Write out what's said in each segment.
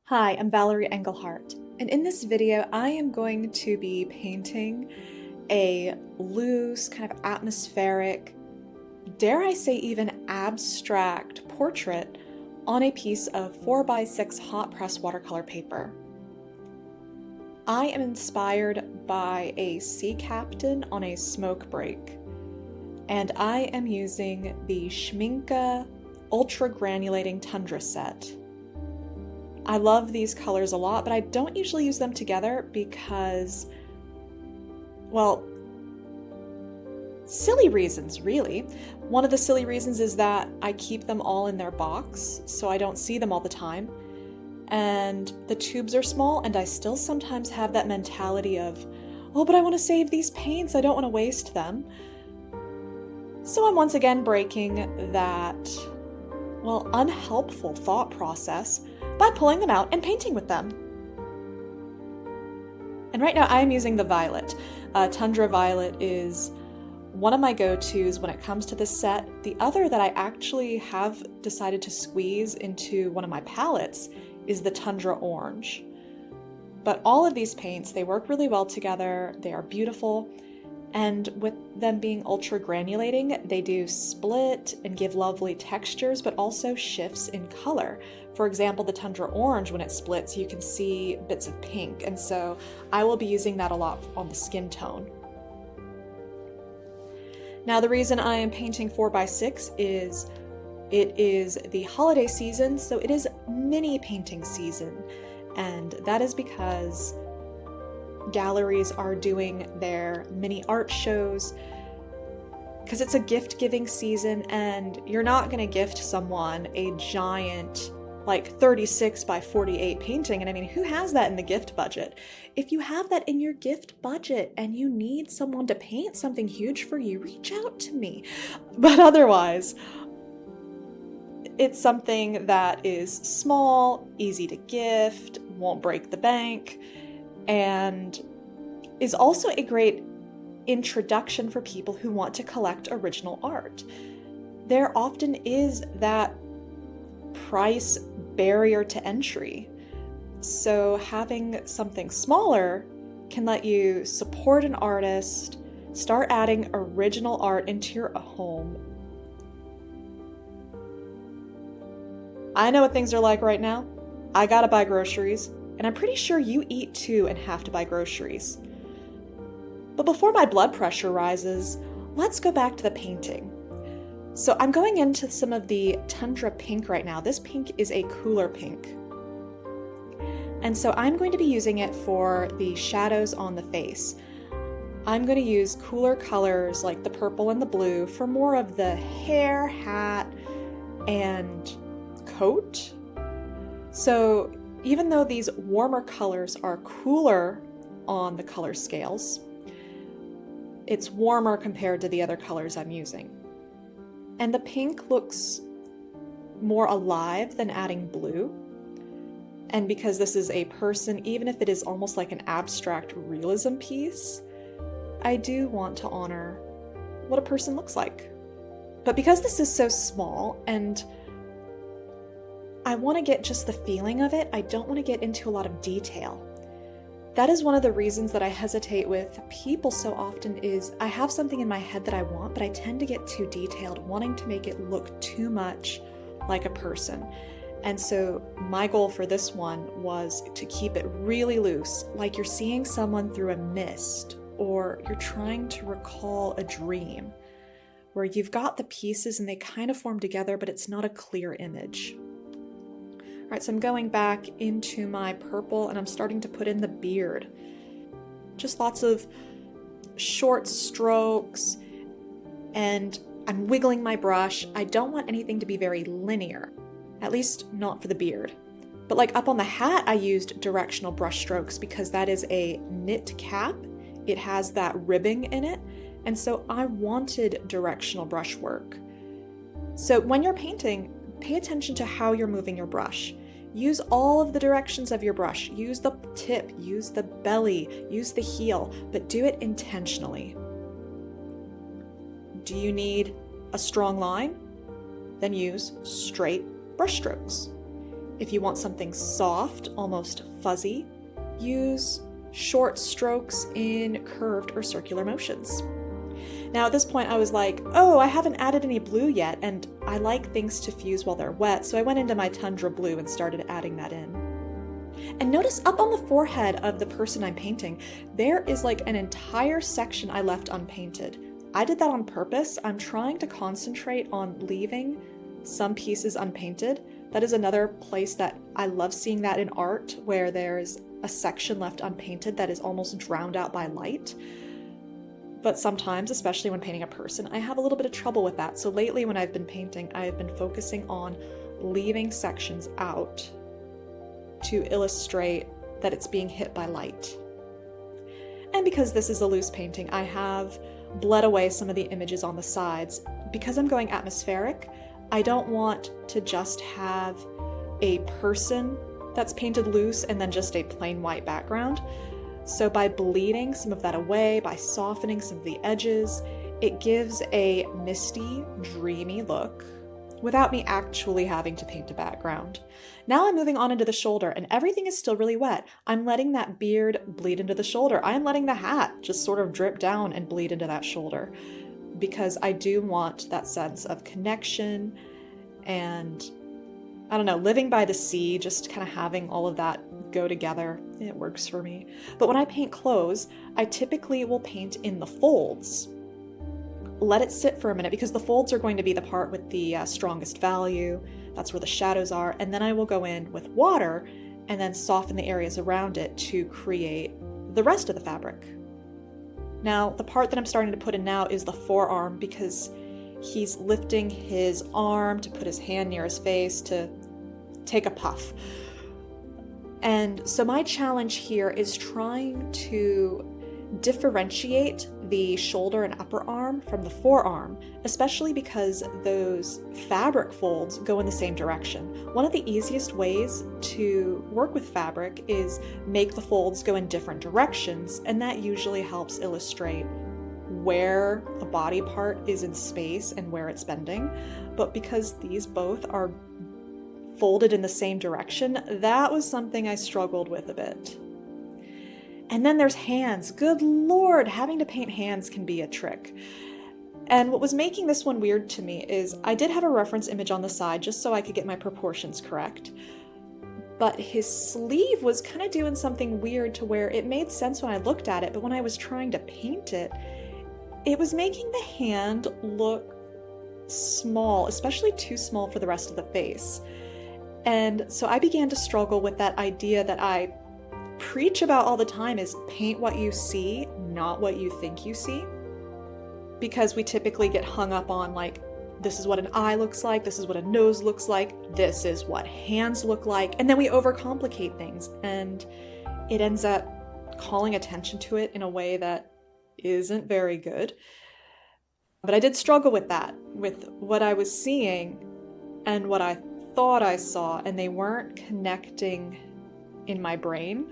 Hi, I'm Valerie Engelhart, and in this video I am going to be painting a loose, kind of atmospheric, dare I say even abstract portrait on a piece of 4x6 hot press watercolor paper. I am inspired by a sea captain on a smoke break, and I am using the Schmincke Ultra Granulating Tundra set. I love these colors a lot, but I don't usually use them together because, well, silly reasons, really. One of the silly reasons is that I keep them all in their box, so I don't see them all the time. And the tubes are small, and I still sometimes have that mentality of, oh, but I want to save these paints, I don't want to waste them. So I'm once again breaking that, well, unhelpful thought process by pulling them out and painting with them. And right now I am using the Violet. Tundra Violet is one of my go-tos when it comes to this set. The other that I actually have decided to squeeze into one of my palettes is the Tundra Orange. But all of these paints, they work really well together, they are beautiful, and with them being ultra granulating, they do split and give lovely textures, but also shifts in color. For example, the Tundra Orange, when it splits, you can see bits of pink, and so I will be using that a lot on the skin tone. Now, the reason I am painting 4x6 is it is the holiday season, so it is mini painting season, and that is because galleries are doing their mini art shows because it's a gift-giving season, and you're not going to gift someone a giant like 36 by 48 painting. And I mean, who has that in the gift budget? If you have that in your gift budget and you need someone to paint something huge for you, reach out to me. But otherwise, it's something that is small, easy to gift, won't break the bank, and is also a great introduction for people who want to collect original art. There often is that price barrier to entry, so having something smaller can let you support an artist, start adding original art into your home. I know what things are like right now. I gotta buy groceries, and I'm pretty sure you eat too and have to buy groceries. But before my blood pressure rises, let's go back to the painting. So I'm going into some of the Tundra Pink right now. This pink is a cooler pink. And so I'm going to be using it for the shadows on the face. I'm going to use cooler colors like the purple and the blue for more of the hair, hat, and coat. So even though these warmer colors are cooler on the color scales, it's warmer compared to the other colors I'm using. And the pink looks more alive than adding blue. And because this is a person, even if it is almost like an abstract realism piece, I do want to honor what a person looks like. But because this is so small and I want to get just the feeling of it, I don't want to get into a lot of detail. That is one of the reasons that I hesitate with people so often is I have something in my head that I want, but I tend to get too detailed, wanting to make it look too much like a person. And so my goal for this one was to keep it really loose, like you're seeing someone through a mist, or you're trying to recall a dream, where you've got the pieces and they kind of form together, but it's not a clear image. All right, so I'm going back into my purple and I'm starting to put in the beard. Just lots of short strokes, and I'm wiggling my brush. I don't want anything to be very linear, at least not for the beard. But like up on the hat, I used directional brush strokes because that is a knit cap. It has that ribbing in it, and so I wanted directional brush work. So when you're painting, pay attention to how you're moving your brush. Use all of the directions of your brush. Use the tip, use the belly, use the heel, but do it intentionally. Do you need a strong line? Then use straight brush strokes. If you want something soft, almost fuzzy, use short strokes in curved or circular motions. Now at this point I was like, oh, I haven't added any blue yet, and I like things to fuse while they're wet, so I went into my Tundra blue and started adding that in. And notice up on the forehead of the person I'm painting, there is like an entire section I left unpainted. I did that on purpose. I'm trying to concentrate on leaving some pieces unpainted. That is another place that I love seeing that in art, where there's a section left unpainted that is almost drowned out by light. But sometimes, especially when painting a person, I have a little bit of trouble with that. So lately when I've been painting, I've been focusing on leaving sections out to illustrate that it's being hit by light. And because this is a loose painting, I have bled away some of the images on the sides. Because I'm going atmospheric, I don't want to just have a person that's painted loose and then just a plain white background. So by bleeding some of that away, by softening some of the edges, it gives a misty, dreamy look without me actually having to paint a background. Now I'm moving on into the shoulder, and everything is still really wet. I'm letting that beard bleed into the shoulder. I'm letting the hat just sort of drip down and bleed into that shoulder, because I do want that sense of connection and, I don't know, living by the sea, just kind of having all of that go together. It works for me. But when I paint clothes, I typically will paint in the folds. Let it sit for a minute, because the folds are going to be the part with the strongest value. That's where the shadows are. And then I will go in with water and then soften the areas around it to create the rest of the fabric. Now, the part that I'm starting to put in now is the forearm, because he's lifting his arm to put his hand near his face to take a puff. And so my challenge here is trying to differentiate the shoulder and upper arm from the forearm, especially because those fabric folds go in the same direction. One of the easiest ways to work with fabric is make the folds go in different directions, and that usually helps illustrate where a body part is in space and where it's bending. But because these both are folded in the same direction, that was something I struggled with a bit. And then there's hands. Good Lord, having to paint hands can be a trick. And what was making this one weird to me is I did have a reference image on the side just so I could get my proportions correct. But his sleeve was kind of doing something weird to where it made sense when I looked at it, but when I was trying to paint it, it was making the hand look small, especially too small for the rest of the face. And so I began to struggle with that idea that I preach about all the time, is paint what you see, not what you think you see. Because we typically get hung up on, like, this is what an eye looks like, this is what a nose looks like, this is what hands look like, and then we overcomplicate things, and it ends up calling attention to it in a way that isn't very good. But I did struggle with that, with what I was seeing and what I thought I saw, and they weren't connecting in my brain,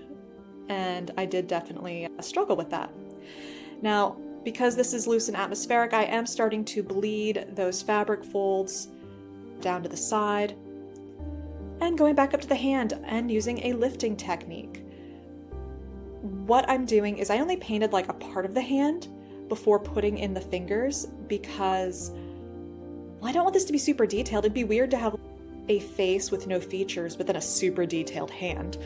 and I did definitely struggle with that. Now, because this is loose and atmospheric, I am starting to bleed those fabric folds down to the side and going back up to the hand and using a lifting technique. What I'm doing is I only painted like a part of the hand before putting in the fingers, because, well, I don't want this to be super detailed. It'd be weird to have a face with no features but then a super detailed hand.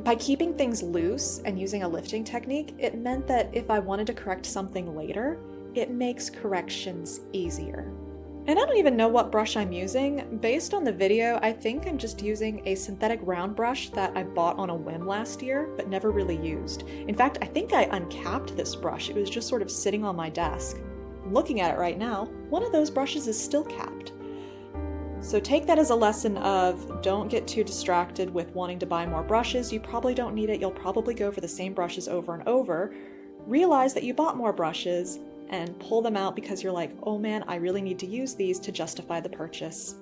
By keeping things loose and using a lifting technique, it meant that if I wanted to correct something later, it makes corrections easier. And I don't even know what brush I'm using. Based on the video, I think I'm just using a synthetic round brush that I bought on a whim last year, but never really used. In fact, I think I uncapped this brush. It was just sort of sitting on my desk. Looking at it right now, one of those brushes is still capped. So take that as a lesson of don't get too distracted with wanting to buy more brushes. You probably don't need it. You'll probably go for the same brushes over and over. Realize that you bought more brushes and pull them out because you're like, oh man, I really need to use these to justify the purchase.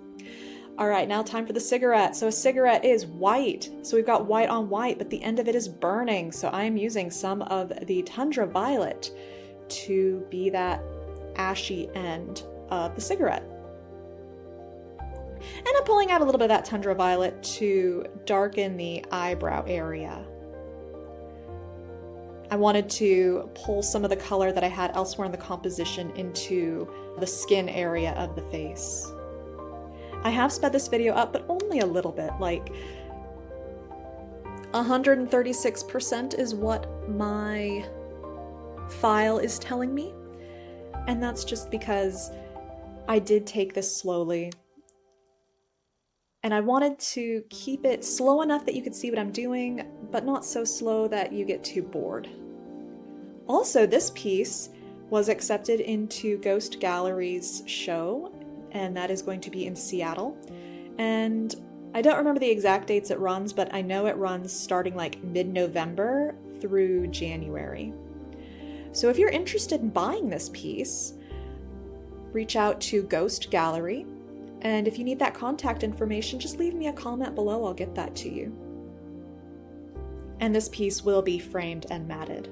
All right, now time for the cigarette. So a cigarette is white. So we've got white on white, but the end of it is burning. So I'm using some of the Tundra Violet to be that ashy end of the cigarette. And I'm pulling out a little bit of that Tundra Violet to darken the eyebrow area. I wanted to pull some of the color that I had elsewhere in the composition into the skin area of the face. I have sped this video up, but only a little bit, like 136% is what my file is telling me. And that's just because I did take this slowly. And I wanted to keep it slow enough that you could see what I'm doing, but not so slow that you get too bored. Also, this piece was accepted into Ghost Gallery's show, and that is going to be in Seattle. And I don't remember the exact dates it runs, but I know it runs starting like mid-November through January. So if you're interested in buying this piece, reach out to Ghost Gallery. And if you need that contact information, just leave me a comment below, I'll get that to you. And this piece will be framed and matted.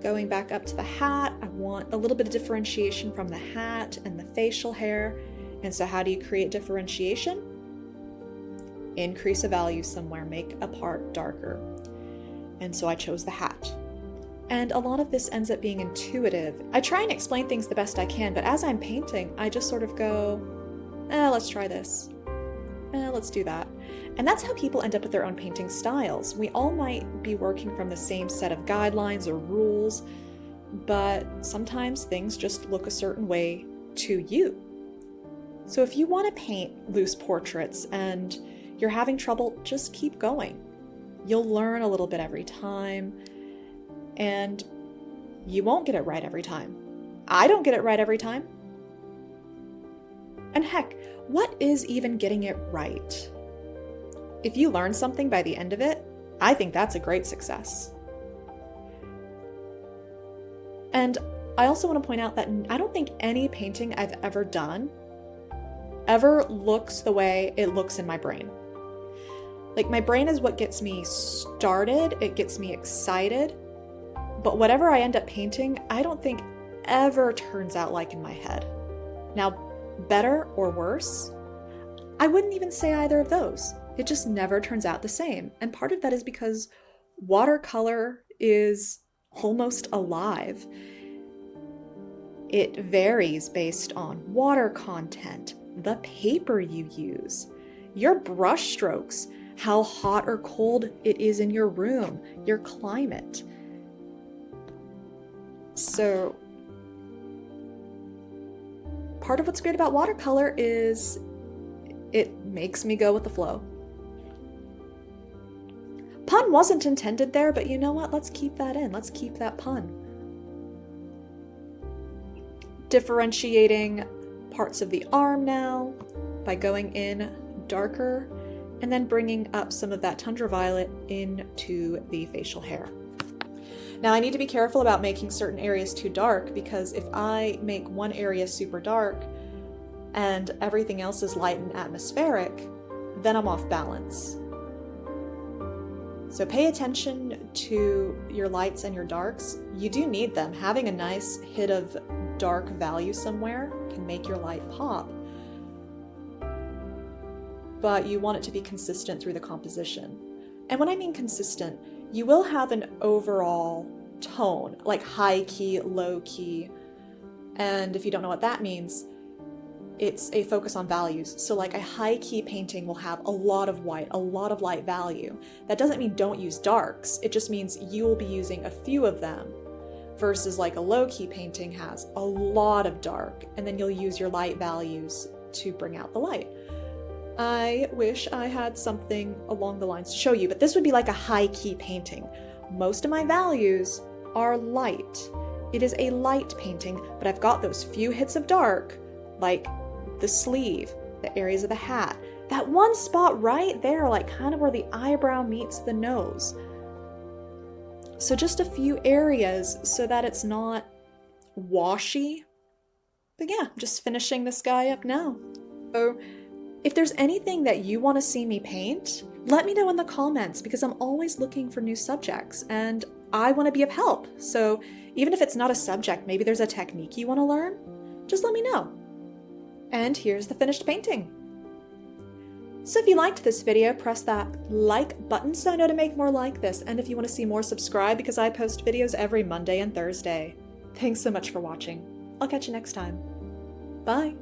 Going back up to the hat, I want a little bit of differentiation from the hat and the facial hair. And so how do you create differentiation? Increase a value somewhere, make a part darker. And so I chose the hat. And a lot of this ends up being intuitive. I try and explain things the best I can, but as I'm painting, I just sort of go, let's try this. Let's do that. And that's how people end up with their own painting styles. We all might be working from the same set of guidelines or rules, but sometimes things just look a certain way to you. So if you want to paint loose portraits and you're having trouble, just keep going. You'll learn a little bit every time, and you won't get it right every time. I don't get it right every time. And heck, what is even getting it right? If you learn something by the end of it, I think that's a great success. And I also want to point out that I don't think any painting I've ever done ever looks the way it looks in my brain. Like, my brain is what gets me started, it gets me excited, but whatever I end up painting, I don't think ever turns out like in my head. Now, better or worse, I wouldn't even say either of those. It just never turns out the same. And part of that is because watercolor is almost alive. It varies based on water content, the paper you use, your brush strokes, how hot or cold it is in your room, your climate. So part of what's great about watercolor is it makes me go with the flow. Pun wasn't intended there, but you know what? Let's keep that in. Let's keep that pun. Differentiating parts of the arm now by going in darker and then bringing up some of that Tundra Violet into the facial hair. Now, I need to be careful about making certain areas too dark, because if I make one area super dark and everything else is light and atmospheric, then I'm off balance. So pay attention to your lights and your darks. You do need them. Having a nice hit of dark value somewhere can make your light pop. But you want it to be consistent through the composition. And when I mean consistent, you will have an overall tone, like high key, low key. And if you don't know what that means, it's a focus on values. So like a high key painting will have a lot of white, a lot of light value. That doesn't mean don't use darks. It just means you will be using a few of them, versus like a low key painting has a lot of dark, and then you'll use your light values to bring out the light. I wish I had something along the lines to show you, but this would be like a high key painting. Most of my values are light. It is a light painting, but I've got those few hits of dark, like the sleeve, the areas of the hat, that one spot right there, like kind of where the eyebrow meets the nose. So just a few areas so that it's not washy. But yeah, I'm just finishing this guy up now. So if there's anything that you want to see me paint, let me know in the comments, because I'm always looking for new subjects and I want to be of help. So even if it's not a subject, maybe there's a technique you want to learn, just let me know. And here's the finished painting. So if you liked this video, press that like button so I know to make more like this. And if you want to see more, subscribe because I post videos every Monday and Thursday. Thanks so much for watching. I'll catch you next time. Bye.